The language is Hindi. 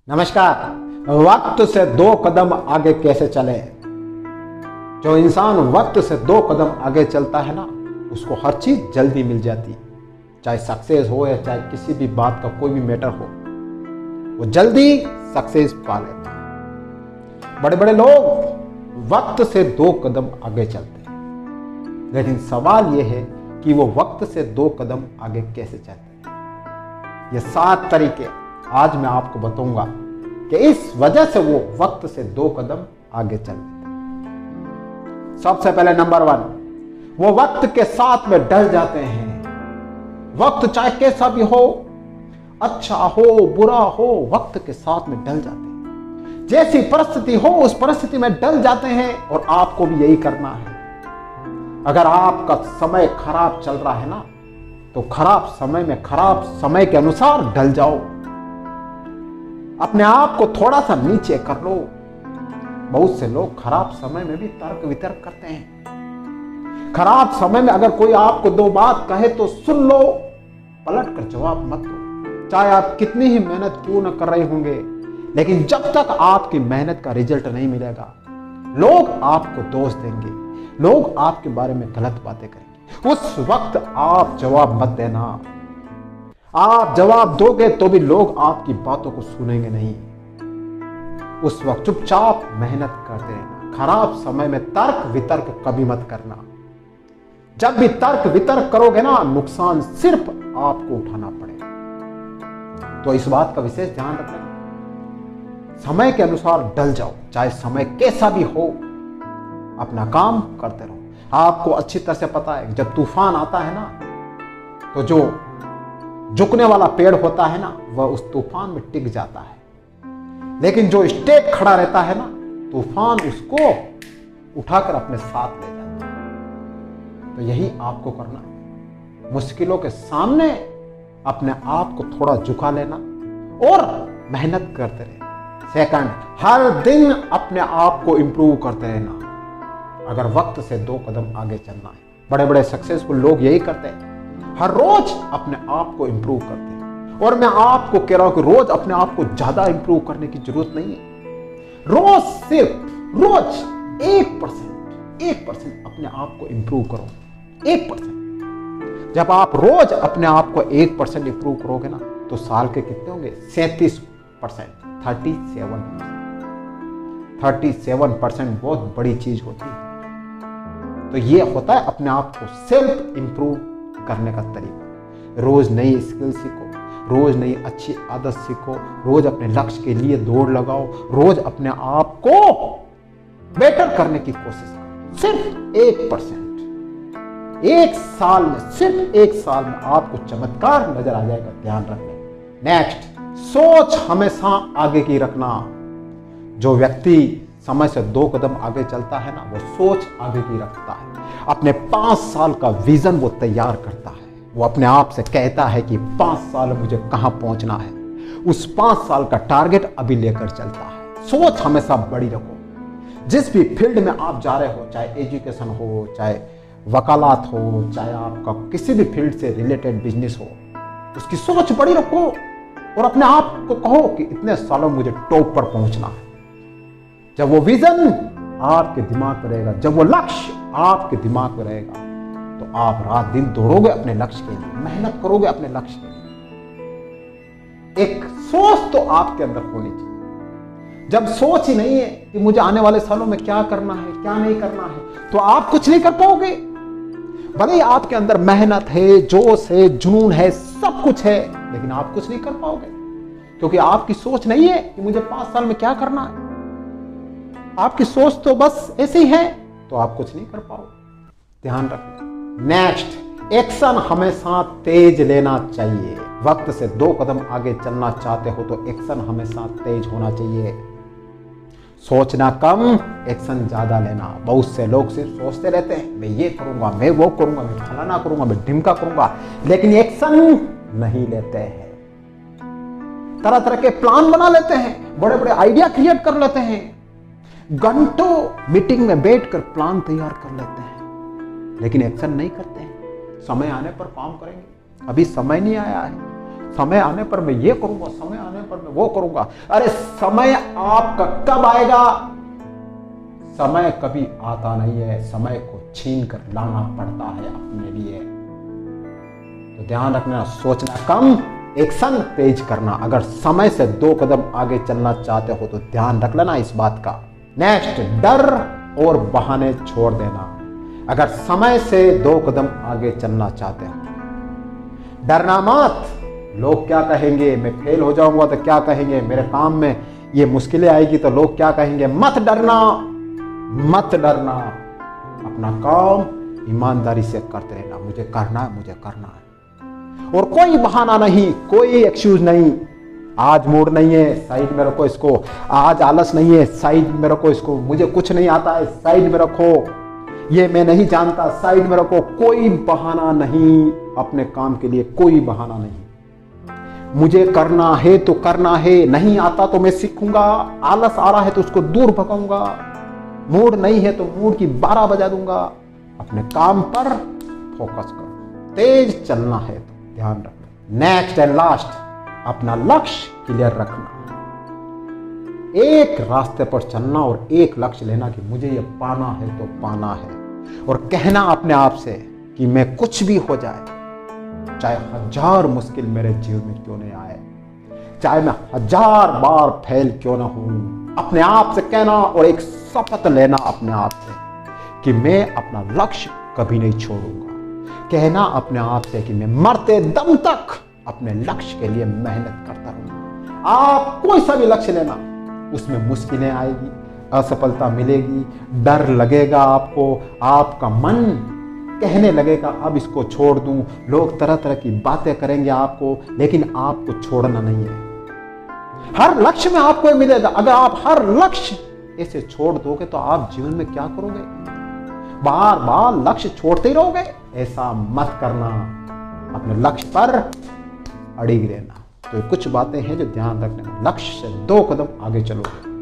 नमस्कार। वक्त से 2 कदम आगे कैसे चले। जो इंसान वक्त से 2 कदम आगे चलता है ना, उसको हर चीज जल्दी मिल जाती है। चाहे सक्सेस हो या चाहे किसी भी बात का कोई भी मैटर हो, वो जल्दी सक्सेस पा लेता है। बड़े बड़े लोग वक्त से 2 कदम आगे चलते हैं, लेकिन सवाल यह है कि वो वक्त से 2 कदम आगे कैसे चलते हैं। ये 7 तरीके आज मैं आपको बताऊंगा कि इस वजह से वो वक्त से 2 कदम आगे चल लेते हैं। सबसे पहले नंबर 1, वो वक्त के साथ में डर जाते हैं। वक्त चाहे कैसा भी हो, अच्छा हो बुरा हो, वक्त के साथ में डल जाते हैं। जैसी परिस्थिति हो उस परिस्थिति में डल जाते हैं, और आपको भी यही करना है। अगर आपका समय खराब चल रहा है ना, तो खराब समय में खराब समय के अनुसार ढल जाओ। अपने आप को थोड़ा सा नीचे कर लो। बहुत से लोग खराब समय में भी तर्क वितर्क करते हैं। खराब समय में अगर कोई आपको 2 बात कहे तो सुन लो, पलट कर जवाब मत दो। चाहे आप कितनी ही मेहनत क्यों न कर रहे होंगे, लेकिन जब तक आपकी मेहनत का रिजल्ट नहीं मिलेगा, लोग आपको दोष देंगे, लोग आपके बारे में गलत बातें करेंगे। उस वक्त आप जवाब मत देना। आप जवाब दोगे तो भी लोग आपकी बातों को सुनेंगे नहीं। उस वक्त चुपचाप मेहनत करते रहना। खराब समय में तर्क वितर्क कभी मत करना। जब भी तर्क वितर्क करोगे ना, नुकसान सिर्फ आपको उठाना पड़ेगा। तो इस बात का विशेष ध्यान रखना। समय के अनुसार ढल जाओ, चाहे समय कैसा भी हो, अपना काम करते रहो। आपको अच्छी तरह से पता है, जब तूफान आता है ना, तो जो झुकने वाला पेड़ होता है ना, वह उस तूफान में टिक जाता है। लेकिन जो स्टेट खड़ा रहता है ना, तूफान उसको उठाकर अपने साथ ले जाता है। तो यही आपको करना है। मुश्किलों के सामने अपने आप को थोड़ा झुका लेना और मेहनत करते रहना। सेकंड, हर दिन अपने आप को इंप्रूव करते रहना। अगर वक्त से 2 कदम आगे चलना है, बड़े बड़े सक्सेसफुल लोग यही करते हैं। हर रोज अपने आप को इंप्रूव करते हैं। और मैं आपको कह रहा हूं कि रोज अपने आप को ज्यादा इंप्रूव करने की जरूरत नहीं है। रोज 1% अपने आप को इंप्रूव करो। 1%। जब आप रोज अपने आप को 1% इंप्रूव करोगे ना, तो साल के कितने होंगे? 37%, 37% बहुत बड़ी चीज होती है। तो ये होता है अपने आप को सेल्फ इंप्रूव करने का तरीका। रोज नई स्किल सीखो, रोज नई अच्छी आदत सीखो, रोज अपने लक्ष्य के लिए दौड़ लगाओ, रोज अपने आप को बेटर करने की कोशिश करो। सिर्फ 1%। एक साल में, सिर्फ 1 साल में आपको चमत्कार नजर आ जाएगा। ध्यान रखना। नेक्स्ट, सोच हमेशा आगे की रखना। जो व्यक्ति समय से 2 कदम आगे चलता है ना, वो सोच आगे की रखता है। अपने 5 साल का विजन वो तैयार करता है। वो अपने आप से कहता है कि 5 साल में मुझे कहां पहुंचना है। उस 5 साल का टारगेट अभी लेकर चलता है। सोच हमेशा बड़ी रखो। जिस भी फील्ड में आप जा रहे हो, चाहे एजुकेशन हो, चाहे वकालत हो, चाहे आपका किसी भी फील्ड से रिलेटेड बिजनेस हो, उसकी सोच बड़ी रखो और अपने आप को कहो कि इतने सालों में मुझे टॉप पर पहुंचना है। जब वो विजन आपके दिमाग में रहेगा, जब वो लक्ष्य आपके दिमाग में रहेगा, तो आप रात दिन दौड़ोगे अपने लक्ष्य के लिए, मेहनत करोगे अपने लक्ष्य के लिए। एक सोच तो आपके अंदर होनी चाहिए। जब सोच ही नहीं है कि मुझे आने वाले सालों में क्या करना है, क्या नहीं करना है, तो आप कुछ नहीं कर पाओगे। भले ही आपके अंदर मेहनत है, जोश है, जुनून है, सब कुछ है, लेकिन आप कुछ नहीं कर पाओगे, क्योंकि आपकी सोच नहीं है कि मुझे 5 साल में क्या करना है। आपकी सोच तो बस ऐसी है, तो आप कुछ नहीं कर पाओगे। ध्यान रखना। नेक्स्ट, एक्शन हमेशा तेज लेना चाहिए। वक्त से 2 कदम आगे चलना चाहते हो तो एक्शन हमेशा तेज होना चाहिए। सोचना कम, एक्शन ज्यादा लेना। बहुत से लोग सिर्फ सोचते रहते हैं, मैं ये करूंगा, मैं वो करूंगा, मैं फलाना करूंगा, मैं ढिमका करूंगा, लेकिन एक्शन नहीं लेते हैं। तरह तरह के प्लान बना लेते हैं, बड़े बड़े आइडिया क्रिएट कर लेते हैं, घंटों मीटिंग में बैठकर प्लान तैयार कर लेते हैं, लेकिन एक्शन नहीं करते हैं। समय आने पर काम करेंगे। अभी समय नहीं आया है। समय आने पर मैं ये करूंगा, समय आने पर मैं वो करूंगा। अरे समय आपका कब आएगा? समय कभी आता नहीं है, समय को छीन कर लाना पड़ता है अपने लिए। तो ध्यान रखना, सोचना कम, एक्शन तेज करना। अगर समय से 2 कदम आगे चलना चाहते हो तो ध्यान रख लेना इस बात का। नेक्स्ट, डर और बहाने छोड़ देना। अगर समय से 2 कदम आगे चलना चाहते हो, डरना मत। लोग क्या कहेंगे, मैं फेल हो जाऊंगा तो क्या कहेंगे, मेरे काम में ये मुश्किलें आएगी तो लोग क्या कहेंगे। मत डरना, मत डरना। अपना काम ईमानदारी से करते रहना। मुझे करना है, मुझे करना है। और कोई बहाना नहीं, कोई एक्सक्यूज नहीं। आज मूड नहीं है, साइड में रखो इसको। आज आलस नहीं है, साइड में रखो इसको। मुझे कुछ नहीं आता है, साइड में रखो। ये मैं नहीं जानता, साइड में रखो। कोई बहाना नहीं अपने काम के लिए, कोई बहाना नहीं। मुझे करना है तो करना है, नहीं आता तो मैं सीखूंगा। आलस आ रहा है तो उसको दूर भगाऊंगा। मूड नहीं है तो मूड की 12 बजा दूंगा। अपने काम पर फोकस करो। तेज चलना है तो ध्यान रखना। नेक्स्ट एंड लास्ट, अपना लक्ष्य क्लियर रखना। एक रास्ते पर चलना और एक लक्ष्य लेना कि मुझे ये पाना है तो पाना है। और कहना अपने आप से कि मैं कुछ भी हो जाए, चाहे 1000 मुश्किल मेरे जीवन में क्यों नहीं आए, चाहे मैं 1000 बार फेल क्यों ना हूं, अपने आप से कहना और एक शपथ लेना अपने आप से कि मैं अपना लक्ष्य कभी नहीं छोड़ूंगा। कहना अपने आप से कि मैं मरते दम तक अपने लक्ष्य के लिए मेहनत करता रहूंगा। आप कोई सा भी लक्ष्य लेना, उसमें मुश्किलें आएगी, असफलता मिलेगी, डर लगेगा आपको, आपका मन कहने लगेगा अब इसको छोड़ दूं, लोग तरह तरह की बातें करेंगे आपको, लेकिन आपको छोड़ना नहीं है। हर लक्ष्य में आपको मिलेगा। अगर आप हर लक्ष्य ऐसे छोड़ दोगे तो आप जीवन में क्या करोगे? बार बार लक्ष्य छोड़ते ही रहोगे। ऐसा मत करना, अपने लक्ष्य पर अड़िग रहना। तो कुछ बातें हैं जो ध्यान रखना। लक्ष्य से 2 कदम आगे चलोगे